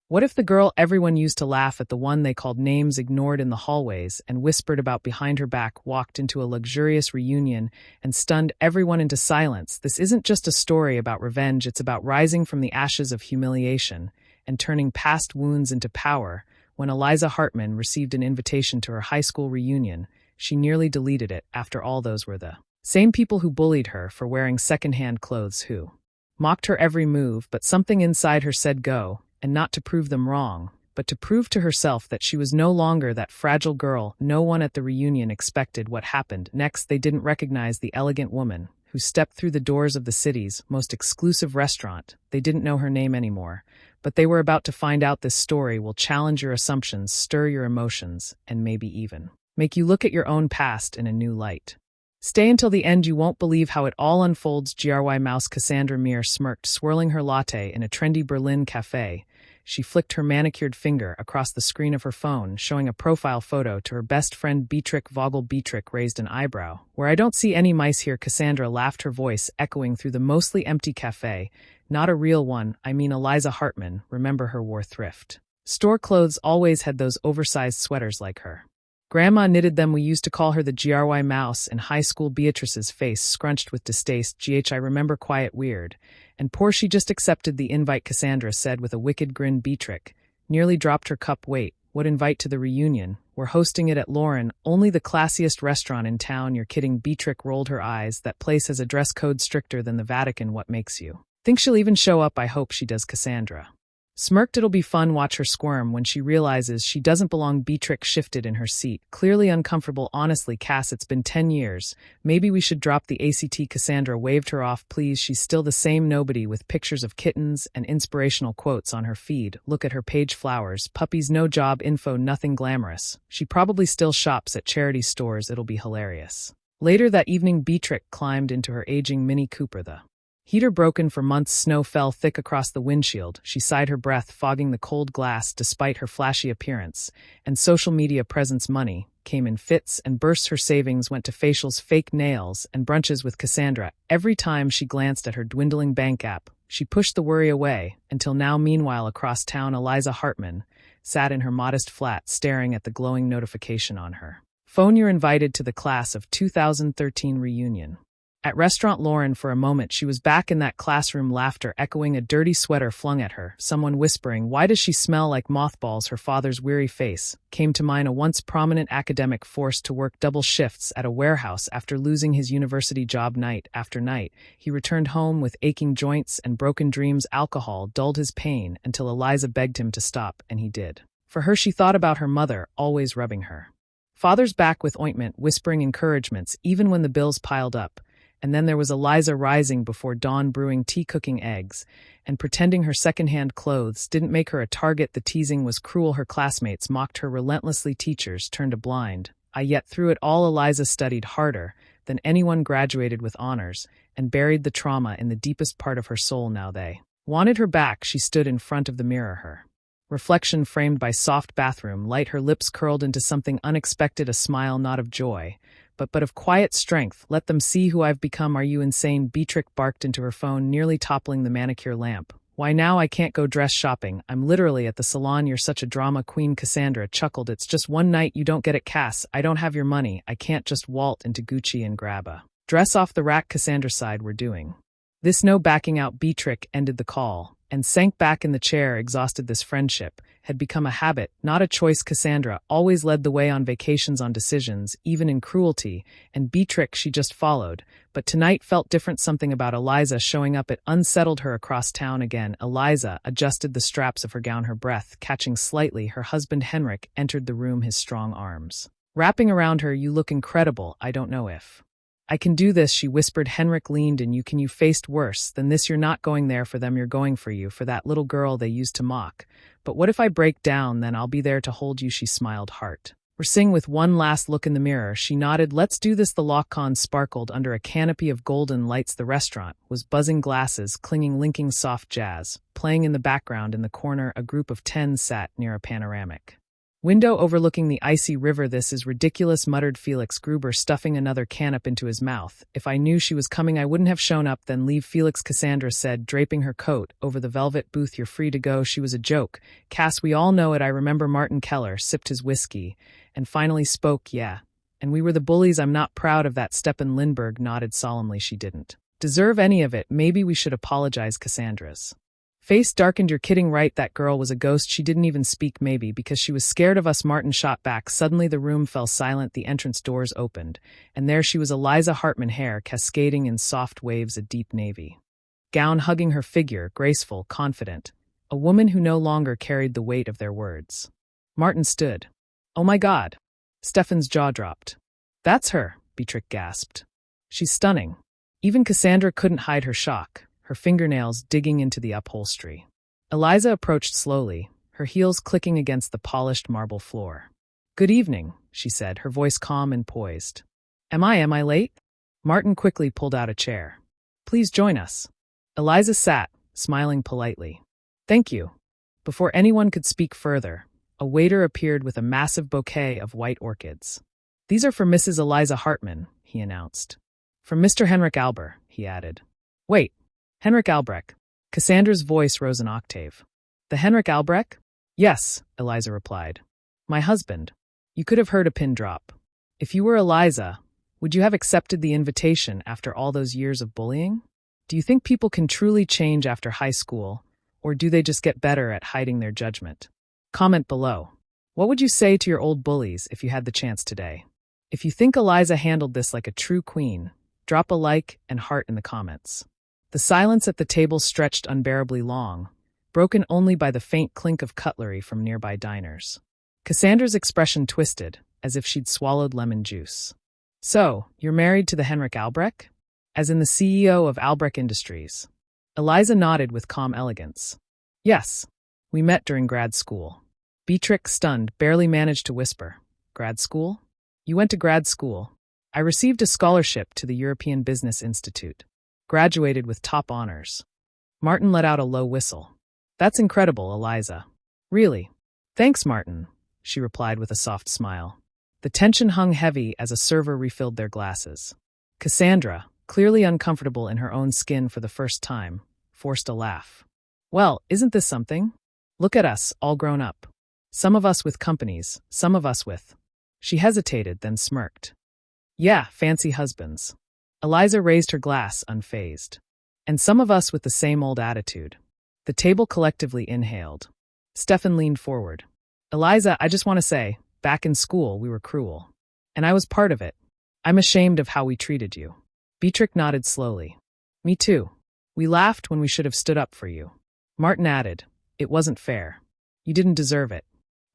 What if the girl everyone used to laugh at, the one they called names, ignored in the hallways, and whispered about behind her back, walked into a luxurious reunion and stunned everyone into silence? This isn't just a story about revenge, it's about rising from the ashes of humiliation and turning past wounds into power. When Eliza Hartman received an invitation to her high school reunion, she nearly deleted it. After all, those were the same people who bullied her for wearing secondhand clothes, who mocked her every move, but something inside her said go. And not to prove them wrong, but to prove to herself that she was no longer that fragile girl. No one at the reunion expected what happened next. They didn't recognize the elegant woman who stepped through the doors of the city's most exclusive restaurant. They didn't know her name anymore, but they were about to find out. This story will challenge your assumptions, stir your emotions, and maybe even make you look at your own past in a new light. Stay until the end, you won't believe how it all unfolds. GRY Mouse. Cassandra Meir smirked, swirling her latte in a trendy Berlin cafe. She flicked her manicured finger across the screen of her phone, showing a profile photo to her best friend Beatrick Vogel. Beatrick raised an eyebrow. Where I don't see any mice here, Cassandra laughed, her voice echoing through the mostly empty cafe. Not a real one, I mean Eliza Hartman. Remember her? Wore thrift store clothes, always had those oversized sweaters like her grandma knitted them. We used to call her the GRY Mouse in high school. Beatrice's face scrunched with distaste. I remember, quiet, weird. And poor, she just accepted the invite, Cassandra said with a wicked grin. Beatrick nearly dropped her cup. Wait, what invite to the reunion? We're hosting it at Lauren, only the classiest restaurant in town. You're kidding? Beatrick rolled her eyes. That place has a dress code stricter than the Vatican. What makes you think she'll even show up? I hope she does, Cassandra smirked. It'll be fun. Watch her squirm when she realizes she doesn't belong. Beatrick shifted in her seat, clearly uncomfortable. Honestly, Cass, it's been 10 years. Maybe we should drop the ACT. Cassandra waved her off. Please, she's still the same nobody with pictures of kittens and inspirational quotes on her feed. Look at her page, flowers, puppies, no job info, nothing glamorous. She probably still shops at charity stores. It'll be hilarious. Later that evening, Beatrick climbed into her aging Mini Cooper. The heater broken for months, snow fell thick across the windshield. She sighed, her breath fogging the cold glass. Despite her flashy appearance and social media presence, money came in fits and bursts. Her savings went to facials, fake nails, and brunches with Cassandra. Every time she glanced at her dwindling bank app, she pushed the worry away, until now. Meanwhile, across town, Eliza Hartman sat in her modest flat, staring at the glowing notification on her phone. You're invited to the class of 2013 reunion. At restaurant Lauren. For a moment she was back in that classroom, laughter echoing, a dirty sweater flung at her, someone whispering, "Why does she smell like mothballs?" Her father's weary face came to mind, a once prominent academic forced to work double shifts at a warehouse after losing his university job. Night after night, he returned home with aching joints and broken dreams. Alcohol dulled his pain until Eliza begged him to stop, and he did. For her, she thought about her mother, always rubbing her father's back with ointment, whispering encouragements even when the bills piled up. And then there was Eliza, rising before dawn, brewing tea, cooking eggs, and pretending her secondhand clothes didn't make her a target. The teasing was cruel. Her classmates mocked her relentlessly. Teachers turned a blind eye. Yet through it all, Eliza studied harder than anyone, graduated with honors, and buried the trauma in the deepest part of her soul. Now they wanted her back. She stood in front of the mirror, her reflection framed by soft bathroom light, her lips curled into something unexpected, a smile not of joy, but of quiet strength. "Let them see who I've become. Are you insane?" Beatrick barked into her phone, nearly toppling the manicure lamp. "Why now? I can't go dress shopping. I'm literally at the salon." "You're such a drama queen," Cassandra chuckled. "It's just one night. You don't get it, Cass. I don't have your money. I can't just waltz into Gucci and grab a dress off the rack." Cassandra sighed. "We're doing this, no backing out." Beatrick ended the call and sank back in the chair, exhausted. This friendship had become a habit, not a choice. Cassandra always led the way on vacations, on decisions, even in cruelty, and Beatrick she just followed. But tonight felt different. Something about Eliza showing up, it unsettled her. Across town again, Eliza adjusted the straps of her gown, her breath catching slightly. Her husband Henrik entered the room, his strong arms wrapping around her. "You look incredible. I don't know if I can do this," she whispered. Henrik leaned in. You faced worse than this. You're not going there for them, you're going for you, for that little girl they used to mock. But what if I break down? Then I'll be there to hold you." She smiled, heart racing. With one last look in the mirror, she nodded. "Let's do this." The lock-on sparkled under a canopy of golden lights. The restaurant was buzzing, glasses clinging, linking, soft jazz playing in the background. In the corner, a group of 10 sat near a panoramic Window overlooking the icy river. This is ridiculous, muttered Felix Gruber, stuffing another canap into his mouth. If I knew she was coming, I wouldn't have shown up. Then leave, Felix, Cassandra said, draping her coat over the velvet booth. You're free to go. She was a joke. Cass, we all know it. I remember Martin Keller sipped his whiskey and finally spoke. Yeah. And we were the bullies. I'm not proud of that. Stepan Lindbergh nodded solemnly. She didn't deserve any of it. Maybe we should apologize. Cassandra's face darkened. You're kidding, right? That girl was a ghost. She didn't even speak. Maybe because she was scared of us. Martin shot back. Suddenly the room fell silent. The entrance doors opened, and there she was, Eliza Hartman, hair cascading in soft waves, a deep navy gown hugging her figure, graceful, confident, a woman who no longer carried the weight of their words. Martin stood. Oh my God. Stefan's jaw dropped. That's her, Beatrix gasped. She's stunning. Even Cassandra couldn't hide her shock, her fingernails digging into the upholstery. Eliza approached slowly, her heels clicking against the polished marble floor. Good evening, she said, her voice calm and poised. Am I late? Martin quickly pulled out a chair. Please join us. Eliza sat, smiling politely. Thank you. Before anyone could speak further, a waiter appeared with a massive bouquet of white orchids. These are for Mrs. Eliza Hartman, he announced. From Mr. Henrik Albert, he added. Wait. Henrik Albrecht. Cassandra's voice rose an octave. The Henrik Albrecht? Yes, Eliza replied. My husband. You could have heard a pin drop. If you were Eliza, would you have accepted the invitation after all those years of bullying? Do you think people can truly change after high school, or do they just get better at hiding their judgment? Comment below. What would you say to your old bullies if you had the chance today? If you think Eliza handled this like a true queen, drop a like and heart in the comments. The silence at the table stretched unbearably long, broken only by the faint clink of cutlery from nearby diners. Cassandra's expression twisted, as if she'd swallowed lemon juice. So, you're married to the Henrik Albrecht? As in the CEO of Albrecht Industries. Eliza nodded with calm elegance. Yes. We met during grad school. Beatrix, stunned, barely managed to whisper. Grad school? You went to grad school. I received a scholarship to the European Business Institute. Graduated with top honors. Martin let out a low whistle. That's incredible, Eliza. Really? Thanks, Martin, she replied with a soft smile. The tension hung heavy as a server refilled their glasses. Cassandra, clearly uncomfortable in her own skin for the first time, forced a laugh. Well, isn't this something? Look at us, all grown up. Some of us with companies, some of us with... She hesitated, then smirked. Yeah, fancy husbands. Eliza raised her glass, unfazed. And some of us with the same old attitude. The table collectively inhaled. Stefan leaned forward. Eliza, I just want to say, back in school we were cruel. And I was part of it. I'm ashamed of how we treated you. Beatrix nodded slowly. Me too. We laughed when we should have stood up for you. Martin added, it wasn't fair. You didn't deserve it.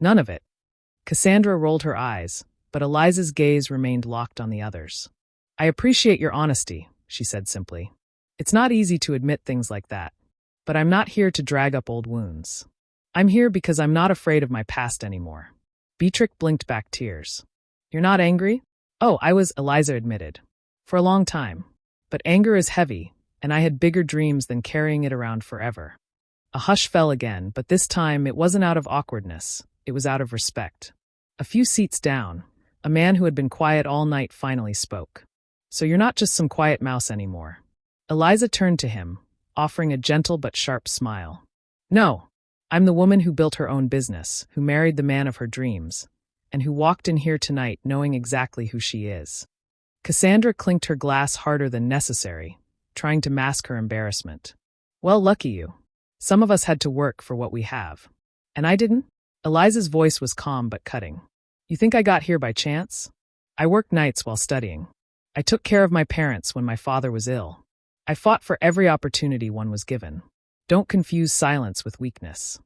None of it. Cassandra rolled her eyes, but Eliza's gaze remained locked on the others. I appreciate your honesty, she said simply. It's not easy to admit things like that. But I'm not here to drag up old wounds. I'm here because I'm not afraid of my past anymore. Beatrix blinked back tears. You're not angry? Oh, I was, Eliza admitted. For a long time. But anger is heavy, and I had bigger dreams than carrying it around forever. A hush fell again, but this time it wasn't out of awkwardness. It was out of respect. A few seats down, a man who had been quiet all night finally spoke. So you're not just some quiet mouse anymore. Eliza turned to him, offering a gentle but sharp smile. No, I'm the woman who built her own business, who married the man of her dreams, and who walked in here tonight knowing exactly who she is. Cassandra clinked her glass harder than necessary, trying to mask her embarrassment. Well, lucky you. Some of us had to work for what we have. And I didn't? Eliza's voice was calm but cutting. You think I got here by chance? I worked nights while studying. I took care of my parents when my father was ill. I fought for every opportunity one was given. Don't confuse silence with weakness.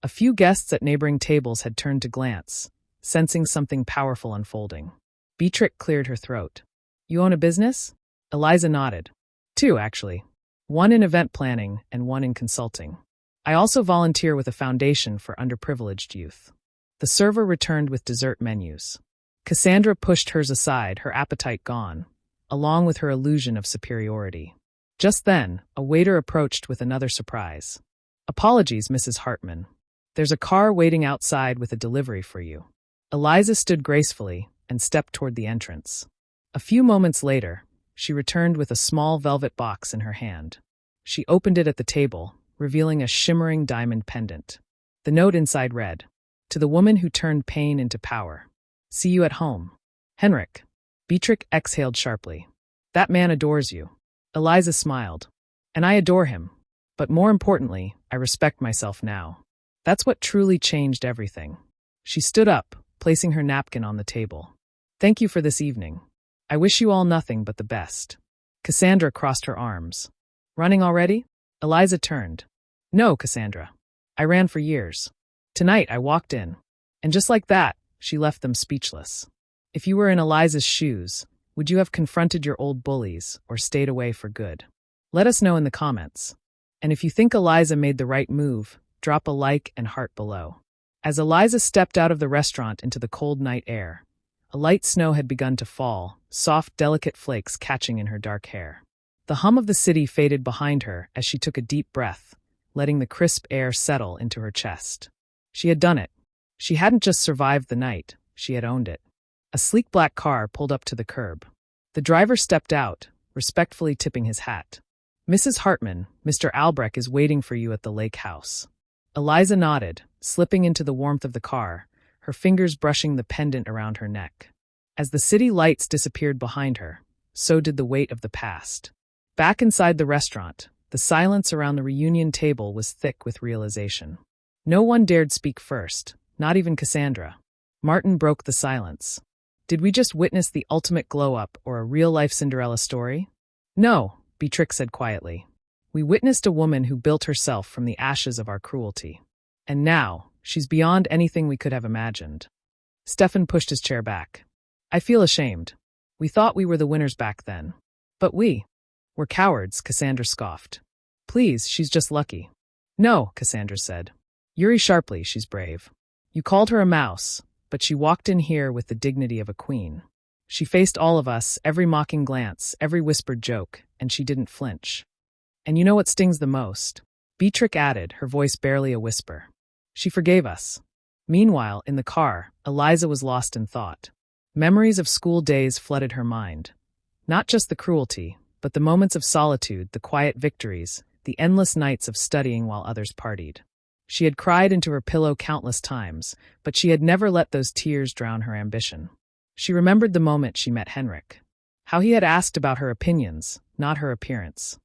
A few guests at neighboring tables had turned to glance, sensing something powerful unfolding. Beatrix cleared her throat. You own a business? Eliza nodded. Two, actually. One in event planning and one in consulting. I also volunteer with a foundation for underprivileged youth. The server returned with dessert menus. Cassandra pushed hers aside, her appetite gone, along with her illusion of superiority. Just then, a waiter approached with another surprise. Apologies, Mrs. Hartman. There's a car waiting outside with a delivery for you. Eliza stood gracefully and stepped toward the entrance. A few moments later, she returned with a small velvet box in her hand. She opened it at the table, revealing a shimmering diamond pendant. The note inside read, "To the woman who turned pain into power. See you at home. Henrik." Beatrix exhaled sharply. "That man adores you." Eliza smiled. "And I adore him. But more importantly, I respect myself now. That's what truly changed everything." She stood up, placing her napkin on the table. "Thank you for this evening. I wish you all nothing but the best." Cassandra crossed her arms. "Running already?" Eliza turned. "No, Cassandra. I ran for years. Tonight I walked in." And just like that, she left them speechless. If you were in Eliza's shoes, would you have confronted your old bullies or stayed away for good? Let us know in the comments. And if you think Eliza made the right move, drop a like and heart below. As Eliza stepped out of the restaurant into the cold night air, a light snow had begun to fall, soft, delicate flakes catching in her dark hair. The hum of the city faded behind her as she took a deep breath, letting the crisp air settle into her chest. She had done it. She hadn't just survived the night, she had owned it. A sleek black car pulled up to the curb. The driver stepped out, respectfully tipping his hat. "Mrs. Hartman, Mr. Albrecht is waiting for you at the lake house." Eliza nodded, slipping into the warmth of the car, her fingers brushing the pendant around her neck. As the city lights disappeared behind her, so did the weight of the past. Back inside the restaurant, the silence around the reunion table was thick with realization. No one dared speak first, not even Cassandra. Martin broke the silence. "Did we just witness the ultimate glow-up or a real-life Cinderella story?" "No," Beatrix said quietly. "We witnessed a woman who built herself from the ashes of our cruelty. And now, she's beyond anything we could have imagined." Stefan pushed his chair back. "I feel ashamed. We thought we were the winners back then. But we're cowards," Cassandra scoffed. "Please, she's just lucky." "No," Cassandra said. "Yuri sharply, she's brave. You called her a mouse, but she walked in here with the dignity of a queen. She faced all of us, every mocking glance, every whispered joke, and she didn't flinch. And you know what stings the most?" Beatrix added, her voice barely a whisper. "She forgave us." Meanwhile, in the car, Eliza was lost in thought. Memories of school days flooded her mind. Not just the cruelty, but the moments of solitude, the quiet victories, the endless nights of studying while others partied. She had cried into her pillow countless times, but she had never let those tears drown her ambition. She remembered the moment she met Henrik. How he had asked about her opinions, not her appearance.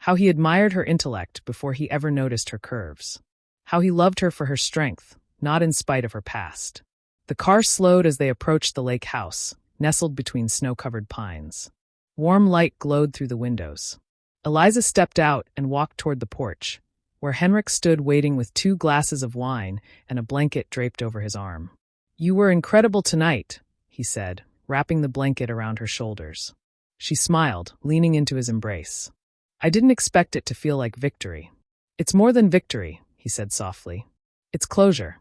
How he admired her intellect before he ever noticed her curves. How he loved her for her strength, not in spite of her past. The car slowed as they approached the lake house, nestled between snow-covered pines. Warm light glowed through the windows. Eliza stepped out and walked toward the porch, where Henrik stood waiting with 2 glasses of wine and a blanket draped over his arm. "You were incredible tonight," he said, wrapping the blanket around her shoulders. She smiled, leaning into his embrace. "I didn't expect it to feel like victory." "It's more than victory," he said softly. "It's closure.